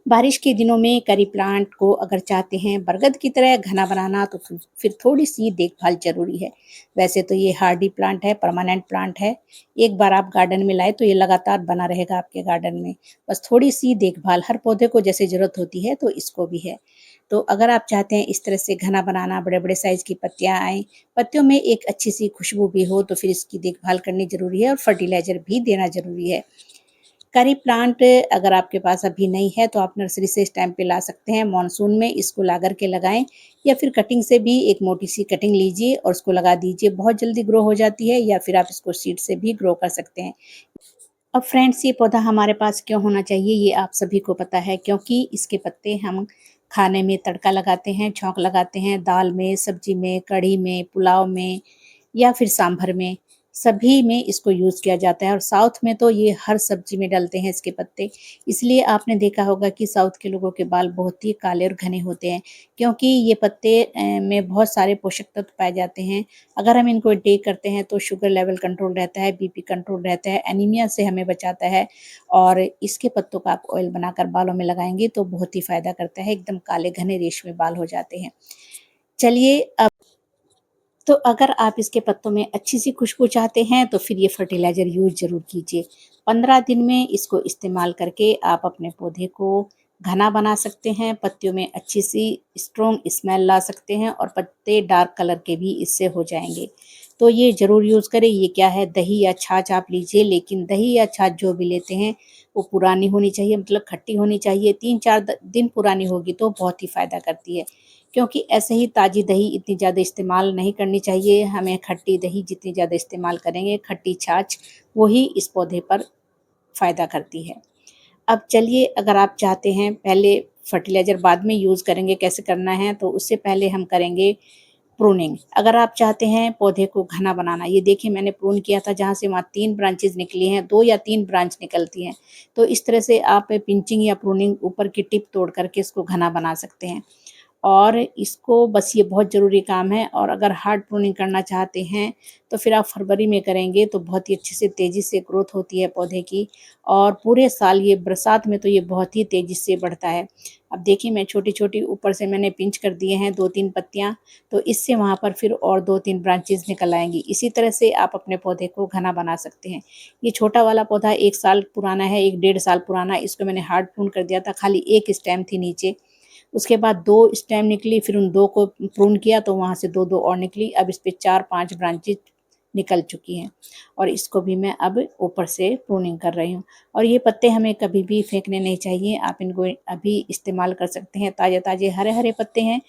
बारिश के दिनों में करी प्लांट को अगर चाहते हैं बरगद की तरह घना बनाना तो फिर थोड़ी सी देखभाल ज़रूरी है। वैसे तो ये हार्डी प्लांट है, परमानेंट प्लांट है। एक बार आप गार्डन में लाए तो ये लगातार बना रहेगा आपके गार्डन में। बस थोड़ी सी देखभाल हर पौधे को जैसे ज़रूरत होती है तो इसको भी है। तो अगर आप चाहते हैं इस तरह से घना बनाना, बड़े-बड़े साइज़ की पत्तियाँ आएँ, पत्तियों में एक अच्छी सी खुशबू भी हो तो फिर इसकी देखभाल करनी ज़रूरी है और फर्टिलाइज़र भी देना ज़रूरी है। करी प्लांट अगर आपके पास अभी नहीं है तो आप नर्सरी से इस टाइम पे ला सकते हैं। मानसून में इसको ला कर के लगाएँ या फिर कटिंग से भी एक मोटी सी कटिंग लीजिए और उसको लगा दीजिए। बहुत जल्दी ग्रो हो जाती है या फिर आप इसको सीड से भी ग्रो कर सकते हैं। अब फ्रेंड्स ये पौधा हमारे पास क्यों होना चाहिए ये आप सभी को पता है क्योंकि इसके पत्ते हम खाने में तड़का लगाते हैं, छौंक लगाते हैं, दाल में, सब्जी में, कढ़ी में, पुलाव में या फिर सांभर में, सभी में इसको यूज़ किया जाता है और साउथ में तो ये हर सब्जी में डलते हैं इसके पत्ते। इसलिए आपने देखा होगा कि साउथ के लोगों के बाल बहुत ही काले और घने होते हैं क्योंकि ये पत्ते में बहुत सारे पोषक तत्व पाए जाते हैं। अगर हम इनको टेक करते हैं तो शुगर लेवल कंट्रोल रहता है, बीपी कंट्रोल रहता है, एनीमिया से हमें बचाता है और इसके पत्तों का आप ऑयल बनाकर बालों में लगाएँगे तो बहुत ही फ़ायदा करता है, एकदम काले घने रेशमी बाल हो जाते हैं। चलिए अब तो अगर आप इसके पत्तों में अच्छी सी खुशबू चाहते हैं तो फिर ये फर्टिलाइज़र यूज़ ज़रूर कीजिए। 15 दिन में इसको इस्तेमाल करके आप अपने पौधे को घना बना सकते हैं, पत्तियों में अच्छी सी स्ट्रॉन्ग स्मेल ला सकते हैं और पत्ते डार्क कलर के भी इससे हो जाएँगे। तो ये ज़रूर यूज़ करें। ये क्या है, दही या छाछ आप लीजिए, लेकिन दही या छाछ जो भी लेते हैं वो पुरानी होनी चाहिए, मतलब खट्टी होनी चाहिए। 3-4 दिन पुरानी होगी तो बहुत ही फ़ायदा करती है। क्योंकि ऐसे ही ताज़ी दही इतनी ज़्यादा इस्तेमाल नहीं करनी चाहिए। हमें खट्टी दही जितनी ज़्यादा इस्तेमाल करेंगे, खट्टी छाछ, वही इस पौधे पर फ़ायदा करती है। अब चलिए अगर आप चाहते हैं पहले फर्टिलाइज़र बाद में यूज़ करेंगे, कैसे करना है तो उससे पहले हम करेंगे प्रूनिंग। अगर आप चाहते हैं पौधे को घना बनाना, ये देखिए मैंने प्रून किया था जहाँ से वहाँ 3 ब्रांचेज़ निकली हैं, 2 या 3 ब्रांच निकलती हैं। तो इस तरह से आप पिंचिंग या प्रूनिंग ऊपर की टिप तोड़ करके इसको घना बना सकते हैं। और इसको बस ये बहुत ज़रूरी काम है और अगर हार्ड प्रूनिंग करना चाहते हैं तो फिर आप फरवरी में करेंगे तो बहुत ही अच्छे से तेज़ी से ग्रोथ होती है पौधे की और पूरे साल ये बरसात में तो ये बहुत ही तेज़ी से बढ़ता है। अब देखिए मैं छोटी-छोटी ऊपर से मैंने पिंच कर दिए हैं 2-3 पत्तियाँ, तो इससे वहाँ पर फिर और 2-3 ब्रांचेज़ निकल आएँगी। इसी तरह से आप अपने पौधे को घना बना सकते हैं। ये छोटा वाला पौधा 1 साल पुराना है, 1 डेढ़ साल पुराना, इसको मैंने हार्ड प्रून कर दिया था, खाली 1 स्टेम थी नीचे। उसके बाद 2 स्टेम निकली, फिर उन 2 को प्रून किया तो वहाँ से 2-2 और निकली। अब इस पे 4-5 ब्रांचेज़ निकल चुकी हैं और इसको भी मैं अब ऊपर से प्रूनिंग कर रही हूँ। और ये पत्ते हमें कभी भी फेंकने नहीं चाहिए, आप इनको अभी इस्तेमाल कर सकते हैं, ताज़े-ताज़े हरे-हरे पत्ते हैं।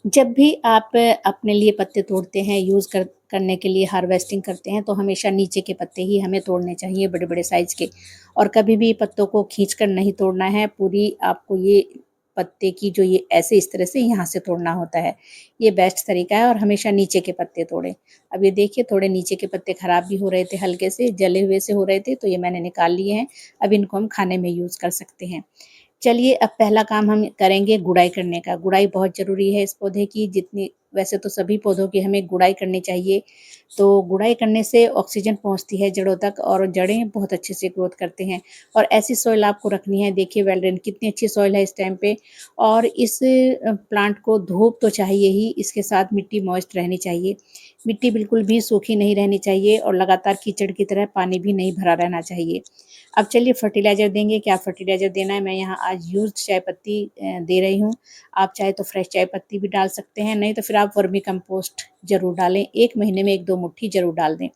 जब भी आप अपने लिए पत्ते तोड़ते हैं, यूज़ करने के लिए हार्वेस्टिंग करते हैं, तो हमेशा नीचे के पत्ते ही हमें तोड़ने चाहिए, बड़े-बड़े साइज़ के। और कभी भी पत्तों को खींच कर नहीं तोड़ना है, पूरी आपको ये पत्ते की जो ये ऐसे इस तरह से यहाँ से तोड़ना होता है। ये बेस्ट तरीका है और हमेशा नीचे के पत्ते तोड़ें। अब ये देखिए थोड़े नीचे के पत्ते खराब भी हो रहे थे, हल्के से जले हुए से हो रहे थे, तो ये मैंने निकाल लिए हैं। अब इनको हम खाने में यूज़ कर सकते हैं। चलिए अब पहला काम हम करेंगे गुड़ाई करने का। गुड़ाई बहुत ज़रूरी है इस पौधे की, जितनी वैसे तो सभी पौधों की हमें गुड़ाई करनी चाहिए। तो गुड़ाई करने से ऑक्सीजन पहुँचती है जड़ों तक और जड़ें बहुत अच्छे से ग्रोथ करते हैं। और ऐसी सॉइल आपको रखनी है, देखिए वेल ड्रेन कितनी अच्छी सॉइल है इस टाइम पे। और इस प्लांट को धूप तो चाहिए ही, इसके साथ मिट्टी मॉइस्ट रहनी चाहिए। मिट्टी बिल्कुल भी सूखी नहीं रहनी चाहिए और लगातार कीचड़ की तरह पानी भी नहीं भरा रहना चाहिए। अब चलिए फर्टिलाइज़र देंगे, क्या फर्टिलाइज़र देना है, मैं यहाँ आज यूज़्ड चाय पत्ती दे रही हूँ। आप चाहे तो फ्रेश चाय पत्ती भी डाल सकते हैं, नहीं तो फिर आप वर्मी कंपोस्ट ज़रूर डालें, 1 महीने में 1-2 मुट्ठी ज़रूर डाल दें।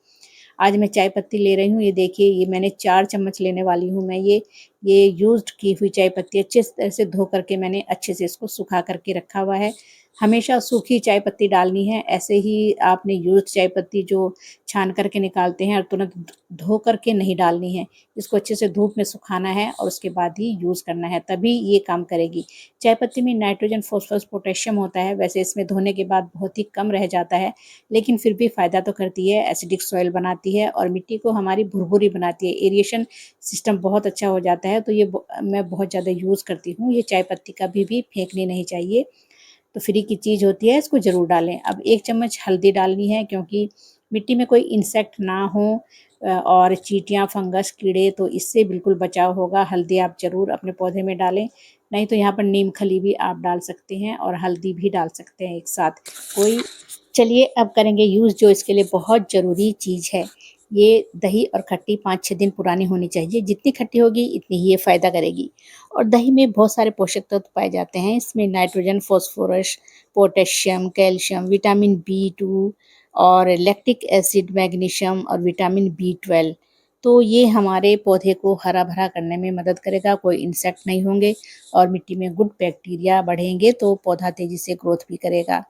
आज मैं चाय पत्ती ले रही हूँ, ये देखिए ये मैंने 4 चम्मच लेने वाली हूँ मैं ये यूज़्ड की हुई चाय पत्ती अच्छे तरह से धो करके मैंने अच्छे से इसको सुखा करके रखा हुआ है। हमेशा सूखी चाय पत्ती डालनी है, ऐसे ही आपने यूज़्ड चाय पत्ती जो छान करके निकालते हैं और तुरंत धो करके नहीं डालनी है। इसको अच्छे से धूप में सुखाना है और उसके बाद ही यूज़ करना है, तभी ये काम करेगी। चाय पत्ती में नाइट्रोजन, फ़ॉस्फ़ोरस, पोटेशियम होता है, वैसे इसमें धोने के बाद बहुत ही कम रह जाता है, लेकिन फिर भी फ़ायदा तो करती है, एसिडिक सॉइल बनाती है और मिट्टी को हमारी भुरभुरी बनाती है, एरिएशन सिस्टम बहुत अच्छा हो जाता है, तो ये मैं बहुत ज़्यादा यूज़ करती हूँ। ये चाय पत्ती कभी भी फेंकनी नहीं चाहिए, तो फ्री की चीज़ होती है, इसको ज़रूर डालें। अब 1 चम्मच हल्दी डालनी है क्योंकि मिट्टी में कोई इंसेक्ट ना हो, और चींटियाँ, फंगस, कीड़े, तो इससे बिल्कुल बचाव होगा। हल्दी आप ज़रूर अपने पौधे में डालें, नहीं तो यहाँ पर नीम खली भी आप डाल सकते हैं और हल्दी भी डाल सकते हैं एक साथ। कोई चलिए अब करेंगे यूज़ जो इसके लिए बहुत ज़रूरी चीज़ है। ये दही और खट्टी 5-6 दिन पुरानी होनी चाहिए। जितनी खट्टी होगी इतनी ही ये फ़ायदा करेगी। और दही में बहुत सारे पोषक तत्व पाए जाते हैं। इसमें nitrogen, phosphorus, potassium, calcium, vitamin B two और लैक्टिक एसिड, मैग्नीशियम और विटामिन बी12। तो ये हमारे पौधे को हरा-भरा करने में मदद करेगा। कोई इंसेक्ट नहीं होंगे और मिट्टी में गुड बैक्टीरिया बढ़ेंगे तो पौधा तेज़ी से ग्रोथ भी करेगा।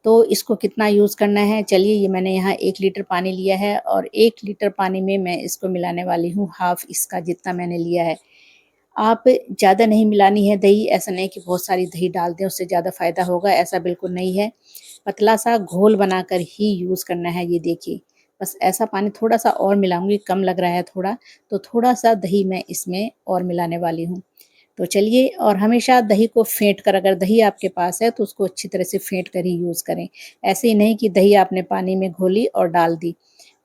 तो इसको कितना यूज़ करना है, चलिए ये मैंने यहाँ 1 लीटर पानी लिया है और 1 लीटर पानी में मैं इसको मिलाने वाली हूँ हाफ़ इसका जितना मैंने लिया है। आप ज़्यादा नहीं मिलानी है दही, ऐसा नहीं कि बहुत सारी दही डाल दें उससे ज़्यादा फ़ायदा होगा, ऐसा बिल्कुल नहीं है। पतला-सा घोल बनाकर ही यूज़ करना है, ये देखिए। बस ऐसा पानी थोड़ा-सा और मिलाऊँगी, कम लग रहा है थोड़ा, तो थोड़ा-सा दही मैं इसमें और मिलाने वाली हूँ। तो चलिए, और हमेशा दही को फेंट कर, अगर दही आपके पास है तो उसको अच्छी तरह से फेंट कर ही यूज़ करें। ऐसे ही नहीं कि दही आपने पानी में घोली और डाल दी,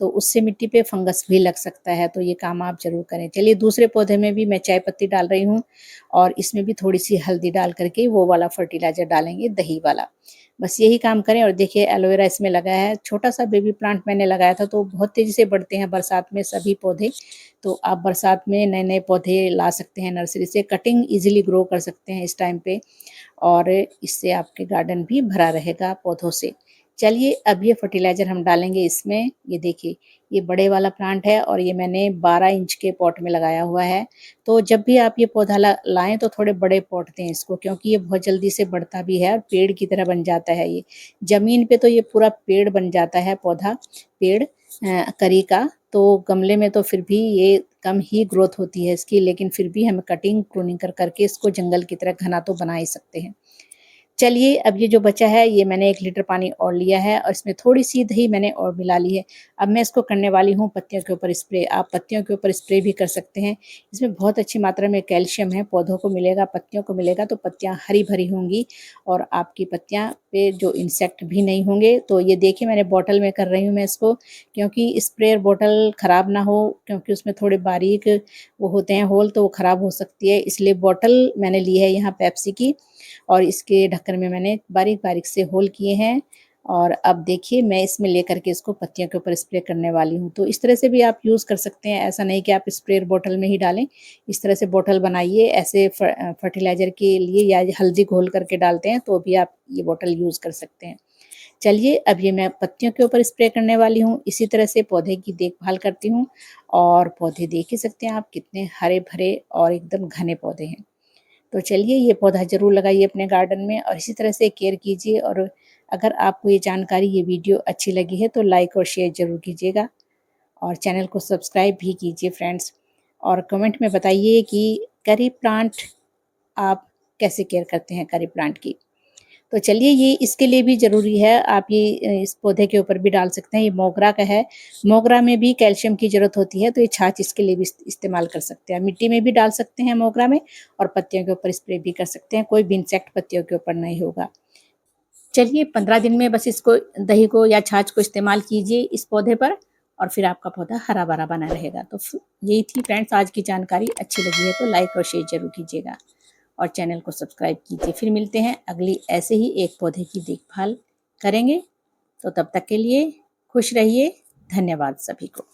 तो उससे मिट्टी पे फंगस भी लग सकता है, तो ये काम आप ज़रूर करें। चलिए दूसरे पौधे में भी मैं चाय पत्ती डाल रही हूँ और इसमें भी थोड़ी-सी हल्दी डाल कर के वो वाला फर्टिलाइज़र डालेंगे, दही वाला। बस यही काम करें। और देखिए एलोवेरा इसमें लगा है, छोटा-सा बेबी प्लांट मैंने लगाया था तो बहुत तेज़ी से बढ़ते हैं बरसात में सभी पौधे। तो आप बरसात में नए-नए पौधे ला सकते हैं नर्सरी से, कटिंग ईज़िली ग्रो कर सकते हैं इस टाइम पे और इससे आपके गार्डन भी भरा रहेगा पौधों से। चलिए अब ये फर्टिलाइज़र हम डालेंगे इसमें, ये देखिए ये बड़े वाला प्लांट है और ये मैंने 12 इंच के पॉट में लगाया हुआ है। तो जब भी आप ये पौधा लाएँ तो थोड़े बड़े पॉट दें इसको, क्योंकि ये बहुत जल्दी से बढ़ता भी है और पेड़ की तरह बन जाता है ये। ज़मीन पे तो ये पूरा पेड़ बन जाता है पौधा, पेड़ करी का। तो गमले में तो फिर भी ये कम ही ग्रोथ होती है इसकी, लेकिन फिर भी हम कटिंग, प्रूनिंग कर कर के इसको जंगल की तरह घना तो बना ही सकते हैं। चलिए अब ये जो बचा है ये मैंने 1 लीटर पानी और लिया है और इसमें थोड़ी-सी दही मैंने और मिला ली है। अब मैं इसको करने वाली हूँ पत्तियों के ऊपर स्प्रे। आप पत्तियों के ऊपर स्प्रे भी कर सकते हैं। इसमें बहुत अच्छी मात्रा में कैल्शियम है, पौधों को मिलेगा, पत्तियों को मिलेगा तो पत्तियाँ हरी-भरी होंगी और आपकी पत्तियाँ पे जो इंसेक्ट भी नहीं होंगे। तो ये देखिए मैंने बॉटल में कर रही हूँ मैं इसको, क्योंकि स्प्रेयर बॉटल ख़राब ना हो, क्योंकि उसमें थोड़े बारीक वो होते हैं होल, तो वो ख़राब हो सकती है। इसलिए बॉटल मैंने ली है यहाँ पेप्सी की और इसके ढक्कन में मैंने बारीक-बारीक से होल किए हैं। और अब देखिए मैं इसमें लेकर के इसको पत्तियों के ऊपर स्प्रे करने वाली हूँ। तो इस तरह से भी आप यूज़ कर सकते हैं, ऐसा नहीं कि आप स्प्रेयर बॉटल में ही डालें। इस तरह से बॉटल बनाइए, ऐसे फर्टिलाइज़र के लिए या हल्दी घोल करके डालते हैं तो भी आप ये बॉटल यूज़ कर सकते हैं। चलिए अब ये मैं पत्तियों के ऊपर स्प्रे करने वाली हूँ। इसी तरह से पौधे की देखभाल करती हूँ और पौधे देख ही सकते हैं आप कितने हरे-भरे और एकदम घने पौधे हैं। तो चलिए ये पौधा ज़रूर लगाइए अपने गार्डन में और इसी तरह से केयर कीजिए। और अगर आपको ये जानकारी, ये वीडियो अच्छी लगी है तो लाइक और शेयर ज़रूर कीजिएगा और चैनल को सब्सक्राइब भी कीजिए फ्रेंड्स। और कमेंट में बताइए कि करी प्लांट आप कैसे केयर करते हैं करी प्लांट की। तो चलिए ये इसके लिए भी ज़रूरी है, आप ये इस पौधे के ऊपर भी डाल सकते हैं। ये मोगरा का है, मोगरा में भी कैल्शियम की ज़रूरत होती है तो ये छाछ इसके लिए भी इस्तेमाल कर सकते हैं। मिट्टी में भी डाल सकते हैं मोगरा में और पत्तियों के ऊपर स्प्रे भी कर सकते हैं, कोई भी इंसेक्ट पत्तियों के ऊपर नहीं होगा। चलिए 15 दिन में बस इसको, दही को या छाछ को इस्तेमाल कीजिए इस पौधे पर और फिर आपका पौधा हरा-भरा बना रहेगा। तो यही थी फ्रेंड्स आज की जानकारी। अच्छी लगी है तो लाइक और शेयर ज़रूर कीजिएगा और चैनल को सब्सक्राइब कीजिए। फिर मिलते हैं अगली ऐसे ही एक पौधे की देखभाल करेंगे। तो तब तक के लिए खुश रहिए। धन्यवाद सभी को।